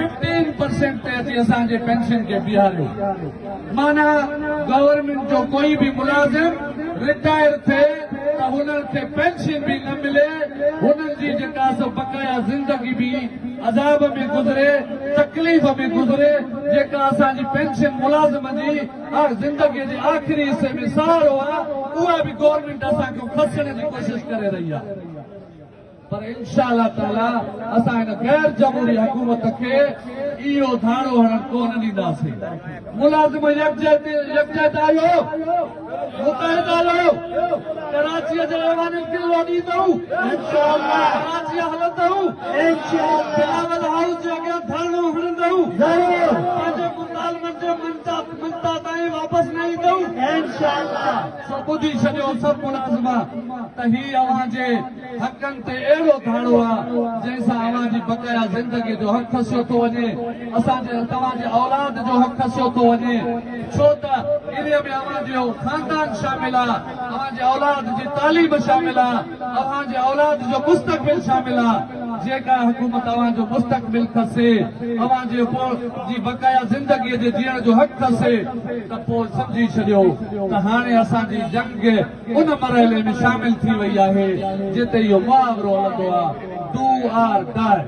15% ते अची असांजे पेंशन खे बीहारियो। माना गवर्नमेंट जो कोई भी मुलाज़िम रिटायर थे तो हुननि खे पेंशन भी न मिले, हुननि जी जेका सो बकाया ज़िंदगी भी अज़ाब में गुज़रे, तकलीफ़ में गुज़रे, जेका असांजी पेंशन मुलाज़िम जी ज़िंदगी जे आख़िरी हिस्से में सहारो आहे, उहा भी गवर्नमेंट असांखे खसण जी कोशिश करे रही आहे। पर इंशाअल्लाह ताला असां हिन गैर जमहूरी हुकूमत खे इहो धाड़ो हणण कोन ॾींदासीं। मुलाज़िम यकजहत आयो, मुतहद आयो, कराचीअ जे ऐवान किलो ॾींदऊं, इंशाअल्लाह कराची हलंदऊं, इंशाअल्लाह बिलावल हाउस जे अॻियां धाड़ो हणंदऊं, ज़रूर पंहिंजे मुतालबनि जे मिंता ताईं वापसि न ईंदऊं, इंशाअल्लाह। सभु ॿुधी छॾियो सभु मुलाज़िम त ही अव्हां जे हक़नि ते अहिड़ो धाड़ो आहे जंहिंसां अव्हां जी बकाया ज़िंदगी जो हक़ खसियो थो वञे, असांजे तव्हांजे औलाद जो हक़ खसियो थो वञे, छो त इन्हीअ में अव्हां जो ख़ानदान शामिल आहे, अव्हां जे औलाद जी तालीम शामिल आहे, अव्हां जे औलाद जो मुस्तक़बिल शामिल आहे। जेका हुकूमत अव्हां जो मुस्तक़बिल खसे, अव्हां जी बकाया ज़िंदगीअ जे जीअण जो हक़ खसे, त पोइ सम्झी छॾियो त हाणे असांजी जंग उन मरहले में शामिल थी वई आहे जिते इहो मुहावरो हलंदो आहे, डू आर डाई।